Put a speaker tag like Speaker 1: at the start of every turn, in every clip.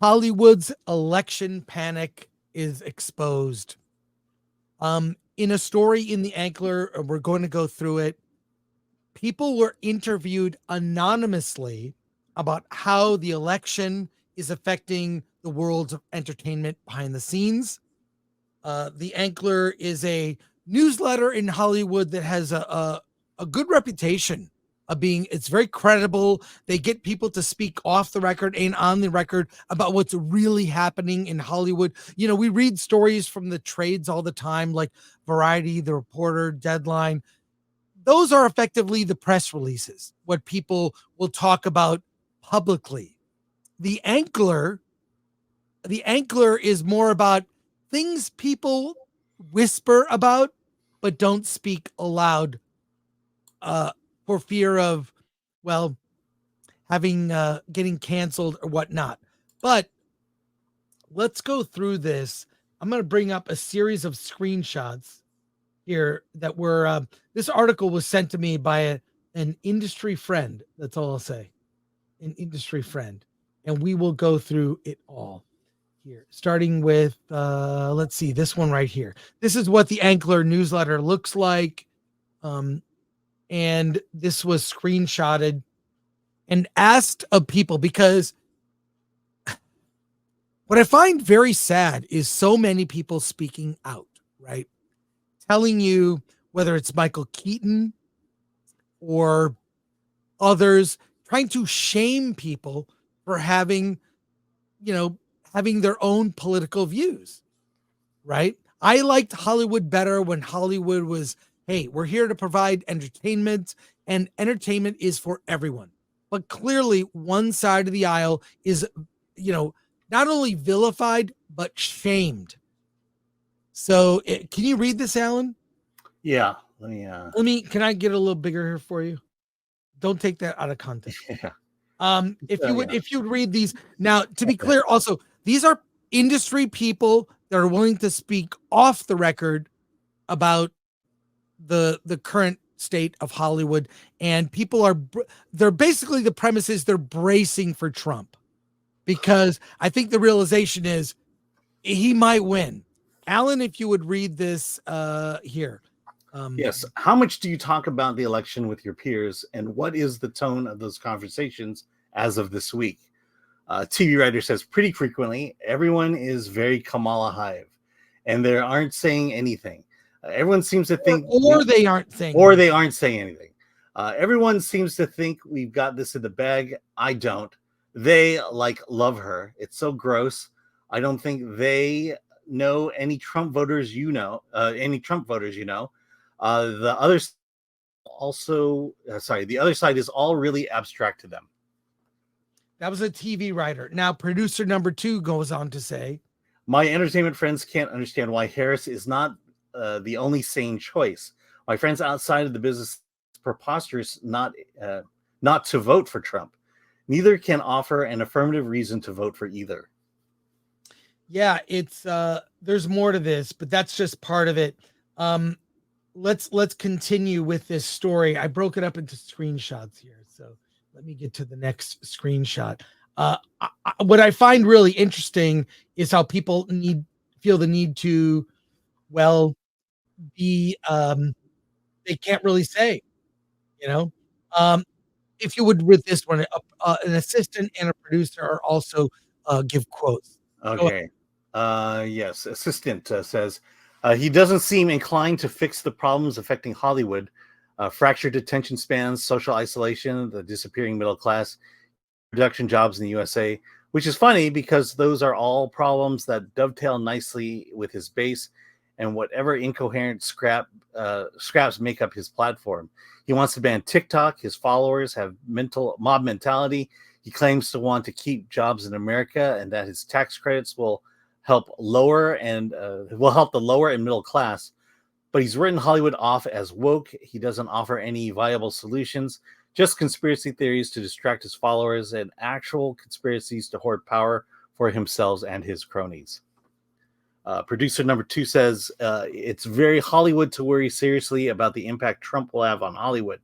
Speaker 1: Hollywood's election panic is exposed. In a story in the Ankler, we're going to go through it. People were interviewed anonymously about how the election is affecting the world of entertainment behind the scenes. The Ankler is a newsletter in Hollywood that has a good reputation of being, it's very credible. They get people to speak off the record and on the record about what's really happening in Hollywood. You know, we read stories from the trades all the time, like Variety, The Reporter, Deadline. Those are effectively the press releases, what people will talk about publicly. The Ankler, the Ankler is more about things people whisper about but don't speak aloud for fear of, well, having getting canceled or whatnot. But let's go through this. I'm going to bring up a series of screenshots here that were this article was sent to me by an industry friend. That's all I'll say. An industry friend. And we will go through it all here, starting with let's see, this one right here. This is what the Ankler newsletter looks like. And this was screenshotted and asked of people, because what I find very sad is so many people speaking out, right? Telling you, whether it's Michael Keaton or others, trying to shame people for having, having their own political views, right? I liked Hollywood better when Hollywood was, hey, we're here to provide entertainment, and entertainment is for everyone. But clearly one side of the aisle is, not only vilified, but shamed. So can you read this, Alan?
Speaker 2: Yeah.
Speaker 1: Can I get a little bigger here for you? Don't take that out of context.
Speaker 2: Yeah.
Speaker 1: If you would read these now, to be clear, also, these are industry people that are willing to speak off the record about the current state of Hollywood, and people they're basically, the premise is they're bracing for Trump, because I think the realization is he might win. Alan, if you would read this here.
Speaker 2: Yes. How much do you talk about the election with your peers, and what is the tone of those conversations as of this week? TV writer says pretty frequently, everyone is very Kamala Hive, and they aren't saying anything. Everyone seems to think,
Speaker 1: or they aren't saying
Speaker 2: anything. Everyone seems to think we've got this in the bag. I don't. They love her. It's so gross. I don't think they know any Trump voters. The other the other side is all really abstract to them.
Speaker 1: That was a TV writer. Now, producer number 2 goes on to say,
Speaker 2: my entertainment friends can't understand why Harris is not the only sane choice. My friends outside of the business, it's preposterous not to vote for Trump. Neither can offer an affirmative reason to vote for either.
Speaker 1: Yeah, it's there's more to this, but that's just part of it. Let's continue with this story. I broke it up into screenshots here, so let me get to the next screenshot. What I find really interesting is how people feel the need to, well, be they can't really say, if you would, with this one, an assistant and a producer are also give quotes.
Speaker 2: Okay. Yes. Assistant says he doesn't seem inclined to fix the problems affecting Hollywood. Fractured attention spans, social isolation, the disappearing middle class, production jobs in the USA, which is funny because those are all problems that dovetail nicely with his base and whatever incoherent scraps make up his platform. He wants to ban TikTok. His followers have mob mentality. He claims to want to keep jobs in America and that his tax credits will help the lower and middle class. But he's written Hollywood off as woke. He doesn't offer any viable solutions, just conspiracy theories to distract his followers and actual conspiracies to hoard power for himself and his cronies. Producer number 2 says it's very Hollywood to worry seriously about the impact Trump will have on Hollywood.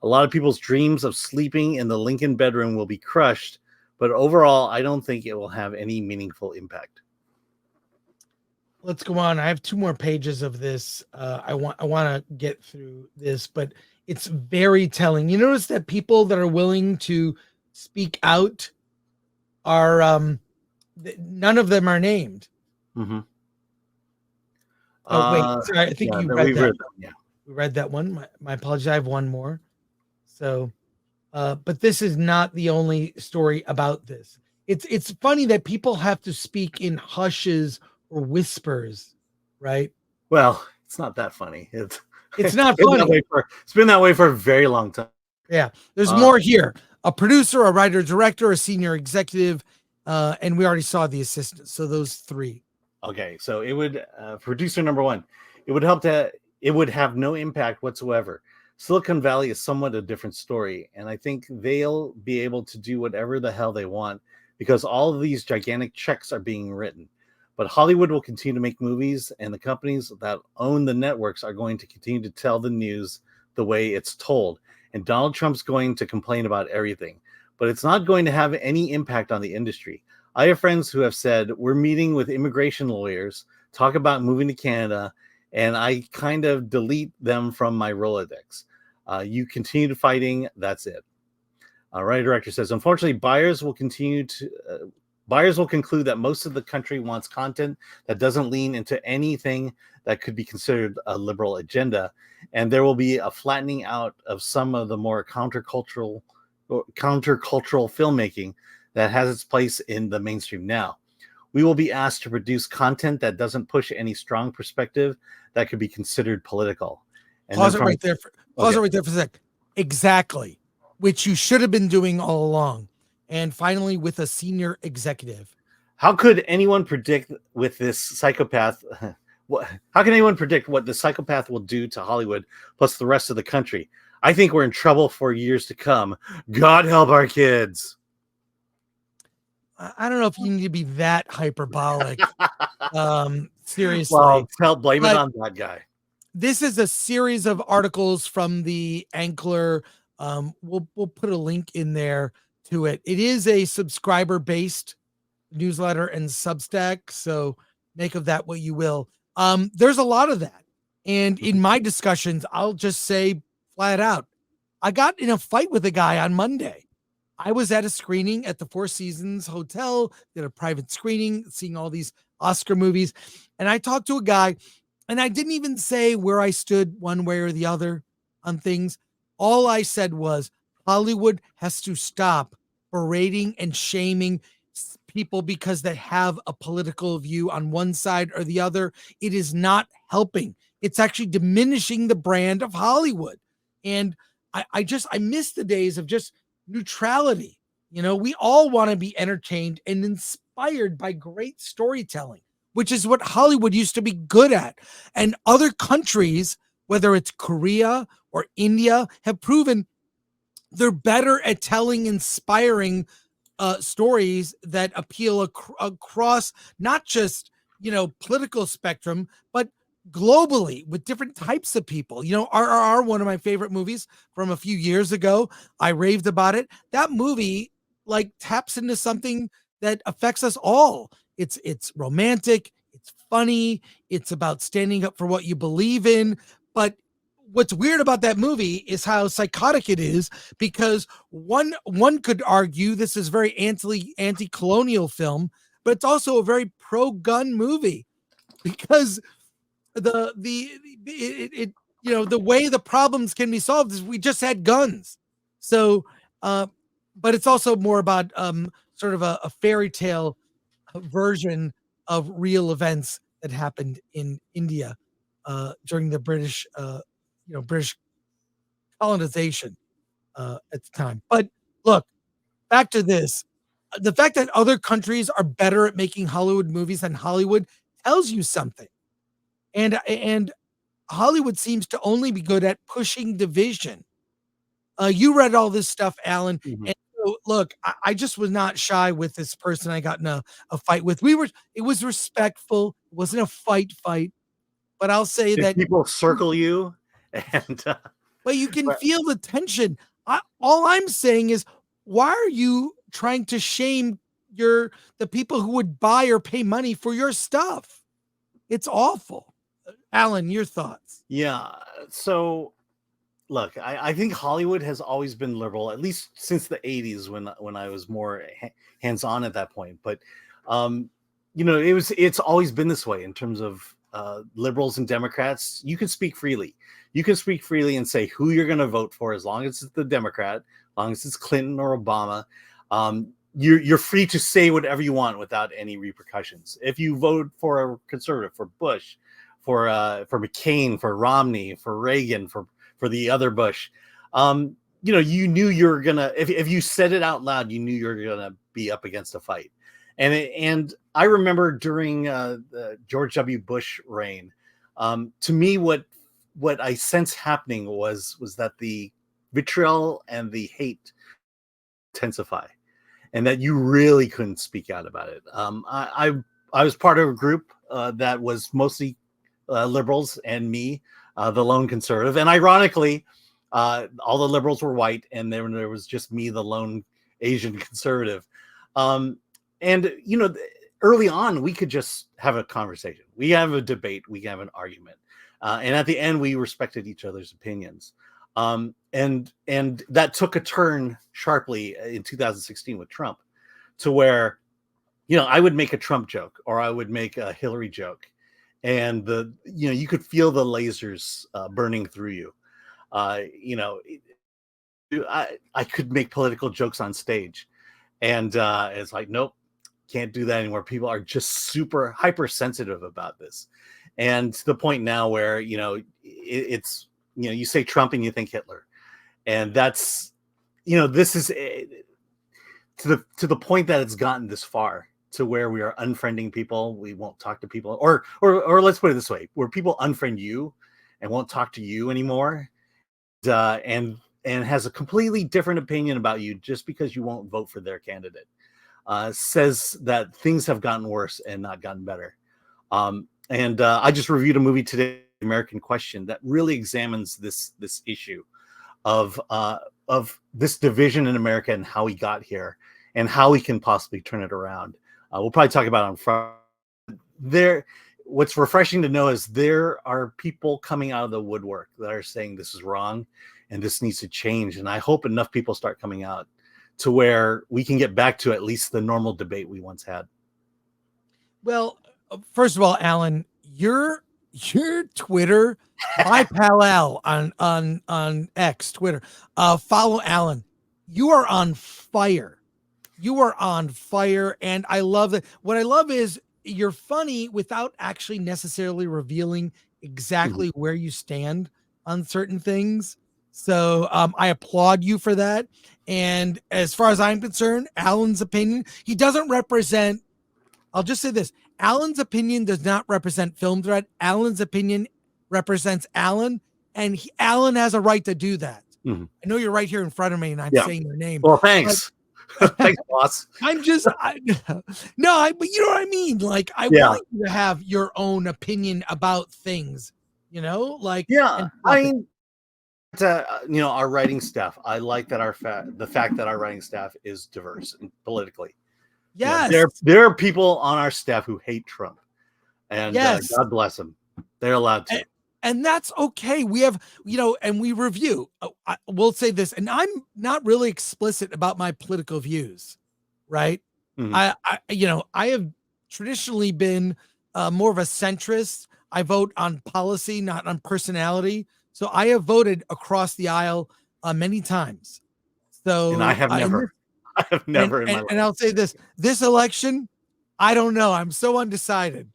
Speaker 2: A lot of people's dreams of sleeping in the Lincoln bedroom will be crushed But overall, I don't think it will have any meaningful impact.
Speaker 1: Let's go on. I have 2 more pages of this. I want to get through this, but it's very telling. You notice that people that are willing to speak out are none of them are named.
Speaker 2: Mm-hmm.
Speaker 1: Oh wait, sorry, I think you read that.
Speaker 2: Yeah,
Speaker 1: we read that one. My apologies. I have one more. So, but this is not the only story about this. It's funny that people have to speak in hushes or whispers, right?
Speaker 2: well, it's not that funny.
Speaker 1: It's not
Speaker 2: been
Speaker 1: funny.
Speaker 2: It's been that way for a very long time.
Speaker 1: Yeah, there's more here. A producer, a writer, director, a senior executive, and we already saw the assistant. So those 3.
Speaker 2: Okay, so it would producer number 1. It would have no impact whatsoever. Silicon Valley is somewhat a different story, and I think they'll be able to do whatever the hell they want because all of these gigantic checks are being written. But Hollywood will continue to make movies, and the companies that own the networks are going to continue to tell the news the way it's told. And Donald Trump's going to complain about everything, but it's not going to have any impact on the industry. I have friends who have said, we're meeting with immigration lawyers, talk about moving to Canada, and I kind of delete them from my Rolodex. You continue fighting, that's it. Writer director says, unfortunately, buyers will conclude that most of the country wants content that doesn't lean into anything that could be considered a liberal agenda, and there will be a flattening out of some of the more countercultural filmmaking that has its place in the mainstream now. We will be asked to produce content that doesn't push any strong perspective that could be considered political. And
Speaker 1: pause it right there for a sec. Exactly, which you should have been doing all along. And finally, with a senior executive.
Speaker 2: How could anyone predict with this psychopath? How can anyone predict what the psychopath will do to Hollywood plus the rest of the country? I think we're in trouble for years to come. God help our kids.
Speaker 1: I don't know if you need to be that hyperbolic. Seriously.
Speaker 2: Well, blame it on that guy.
Speaker 1: This is a series of articles from the Ankler. We'll put a link in there to it. It is a subscriber-based newsletter and Substack, so make of that what you will. There's a lot of that. And in my discussions, I'll just say flat out, I got in a fight with a guy on Monday. I was at a screening at the Four Seasons Hotel, did a private screening, seeing all these Oscar movies. And I talked to a guy, and I didn't even say where I stood one way or the other on things. All I said was Hollywood has to stop berating and shaming people because they have a political view on one side or the other. It is not helping. It's actually diminishing the brand of Hollywood. And I miss the days of just neutrality. You know, we all want to be entertained and inspired by great storytelling, which is what Hollywood used to be good at. And other countries, whether it's Korea or India, have proven they're better at telling inspiring stories that appeal across not just, political spectrum, but globally with different types of people. RRR, one of my favorite movies from a few years ago, I raved about it. That movie taps into something that affects us all. It's romantic, it's funny, it's about standing up for what you believe in. But what's weird about that movie is how psychotic it is, because one could argue this is very anti-colonial film, but it's also a very pro-gun movie, because the way the problems can be solved is we just had guns. So but it's also more about sort of a fairy tale version of real events that happened in India during the British colonization at the time. But look, back to this. The fact that other countries are better at making Hollywood movies than Hollywood tells you something. And Hollywood seems to only be good at pushing division. You read all this stuff, Alan.
Speaker 2: Mm-hmm.
Speaker 1: And so, look, I just was not shy with this person I got in a fight with. It was respectful. It wasn't a fight. But I'll say
Speaker 2: Did
Speaker 1: that
Speaker 2: people circle you, and
Speaker 1: but you can feel the tension. All I'm saying is, why are you trying to shame the people who would buy or pay money for your stuff. It's awful. Alan, your thoughts?
Speaker 2: Yeah. So look, I think Hollywood has always been liberal, at least since the 80s when I was more hands-on at that point. But it's always been this way in terms of liberals and Democrats. You can speak freely. You can speak freely and say who you're going to vote for, as long as it's the Democrat, as long as it's Clinton or Obama. You're free to say whatever you want without any repercussions. If you vote for a conservative, for Bush, for McCain, for Romney, for Reagan, for the other Bush, you knew you were gonna, if you said it out loud, you knew you were gonna be up against a fight. And I remember during the George W. Bush reign, to me, what I sense happening was that the vitriol and the hate intensify, and that you really couldn't speak out about it. I was part of a group that was mostly liberals and me, the lone conservative, and ironically, all the liberals were white, and there was just me, the lone Asian conservative. And early on, we could just have a conversation. We have a debate. We have an argument, and at the end, we respected each other's opinions. And that took a turn sharply in 2016 with Trump, to where I would make a Trump joke or I would make a Hillary joke, and you could feel the lasers burning through you. I could make political jokes on stage, and it's like, nope, can't do that anymore. People are just super hypersensitive about this, and to the point now where it's you say Trump and you think Hitler, and that's this is to the point that it's gotten this far, to where we are unfriending people. We won't talk to people, or let's put it this way, where people unfriend you and won't talk to you anymore, and has a completely different opinion about you just because you won't vote for their candidate. Says that things have gotten worse and not gotten better. And I just reviewed a movie today, American Question, that really examines this issue of this division in America and how we got here and how we can possibly turn it around. We'll probably talk about it on Friday. What's refreshing to know is there are people coming out of the woodwork that are saying this is wrong and this needs to change. And I hope enough people start coming out to where we can get back to at least the normal debate we once had.
Speaker 1: Well, first of all, Alan, your Twitter, my pal Al on X Twitter, follow Alan. You are on fire. You are on fire, and I love it. What I love is you're funny without actually necessarily revealing exactly where you stand on certain things. So I applaud you for that. And as far as I'm concerned, Alan's opinion, he doesn't represent, I'll just say this, Alan's opinion does not represent Film Threat. Alan's opinion represents Alan, and Alan has a right to do that. I know you're right here in front of me, and I'm saying your name.
Speaker 2: Well, thanks. Thanks, boss.
Speaker 1: I'm just, but you know what I mean? Like, I want you to have your own opinion about things, like,
Speaker 2: I mean, our writing staff, I like that the fact that our writing staff is diverse and politically.
Speaker 1: Yes.
Speaker 2: There are people on our staff who hate Trump, and God bless them. They're allowed to.
Speaker 1: And that's okay. We have, and we review. We'll say this, and I'm not really explicit about my political views, right? I have traditionally been more of a centrist. I vote on policy, not on personality. So I have voted across the aisle many times. So,
Speaker 2: and I have never. I have never in my life.
Speaker 1: And I'll say this election, I don't know. I'm so undecided.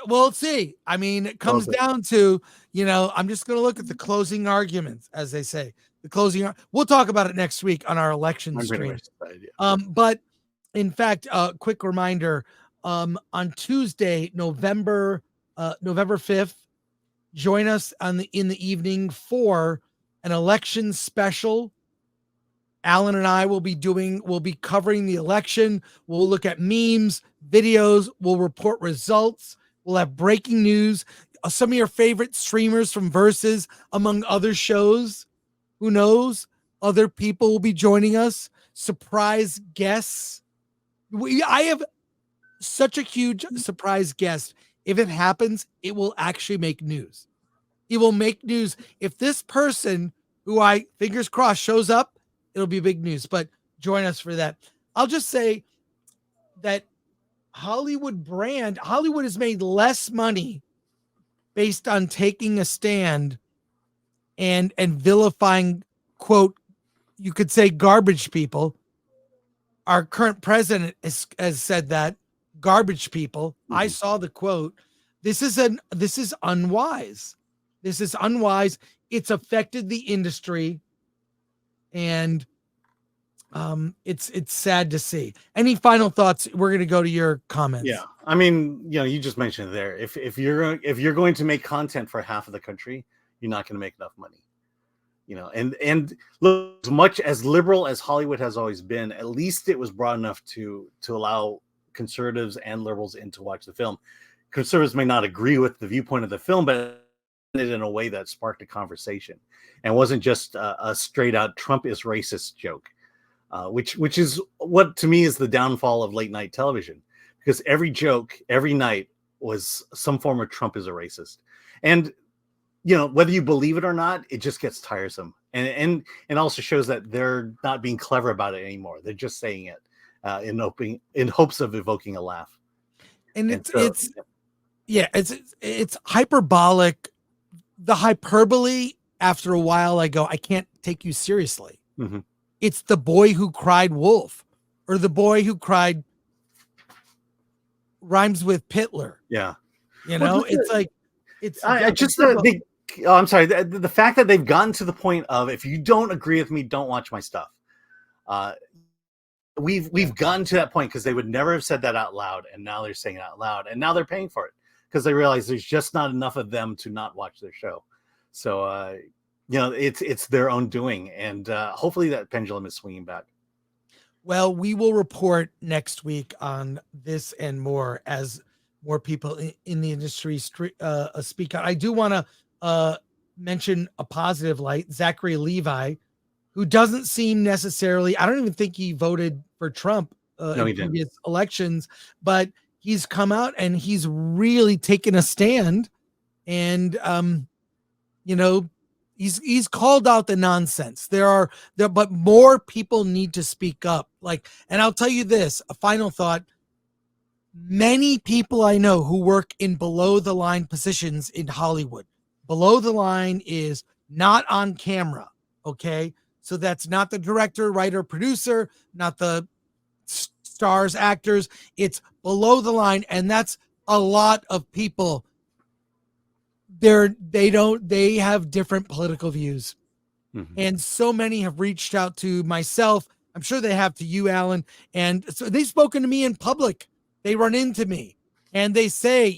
Speaker 1: We'll see. I mean, it comes down to, I'm just going to look at the closing arguments, as they say. We'll talk about it next week on our election stream. But in fact, quick reminder, on Tuesday, November 5th, join us in the evening for an election special. Alan and I will be covering the election. We'll look at memes, videos. We'll report results. We'll have breaking news. Some of your favorite streamers from Versus, among other shows. Who knows? Other people will be joining us. Surprise guests. I have such a huge surprise guest. If it happens, it will actually make news. It will make news. If this person, who I fingers crossed shows up, it'll be big news. But join us for that. I'll just say that Hollywood has made less money based on taking a stand and vilifying, quote, you could say garbage people. Our current president has said that, garbage people. I saw the quote. This is unwise. This is unwise. It's affected the industry, and it's sad to see. Any final thoughts? We're going to go to your comments.
Speaker 2: Yeah, I mean, you just mentioned it there. If you're going to make content for half of the country, you're not going to make enough money. And look, as much as liberal as Hollywood has always been, at least it was broad enough to allow conservatives and liberals in to watch the film. Conservatives may not agree with the viewpoint of the film, but it in a way that sparked a conversation and wasn't just a straight out Trump is racist joke, which is what to me is the downfall of late night television, because every joke every night was some form of Trump is a racist. And whether you believe it or not, it just gets tiresome, and also shows that they're not being clever about it anymore. They're just saying it in hopes of evoking a laugh.
Speaker 1: And it's hyperbolic. The hyperbole, after a while, I go, I can't take you seriously.
Speaker 2: Mm-hmm.
Speaker 1: It's the boy who cried wolf, or the boy who cried rhymes with Pitler.
Speaker 2: Yeah,
Speaker 1: it's like it's.
Speaker 2: I'm sorry. The fact that they've gotten to the point of, if you don't agree with me, don't watch my stuff. We've gotten to that point because they would never have said that out loud, and now they're saying it out loud, and now they're paying for it because they realize there's just not enough of them to not watch their show. So it's their own doing, and hopefully that pendulum is swinging back.
Speaker 1: Well, we will report next week on this and more as more people in the industry speak out. I do want to mention a positive light. Zachary Levi, who doesn't seem necessarily, I don't even think he voted for Trump in previous elections, but he's come out and he's really taken a stand, and he's called out the nonsense. But more people need to speak up. And I'll tell you this, a final thought. Many people I know who work in below the line positions in Hollywood. Below the line is not on camera. Okay. So that's not the director, writer, producer, not the stars, actors. It's below the line. And that's a lot of people. They have different political views. Mm-hmm. And so many have reached out to myself. I'm sure they have to you, Alan. And so they've spoken to me in public. They run into me and they say,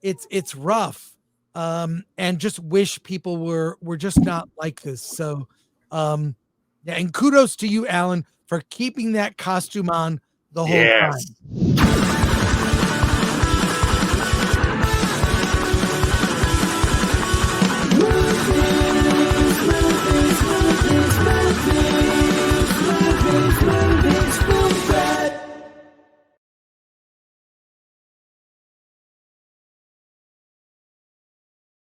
Speaker 1: it's rough. And just wish people were just not like this. So, and kudos to you, Alan, for keeping that costume on the whole time.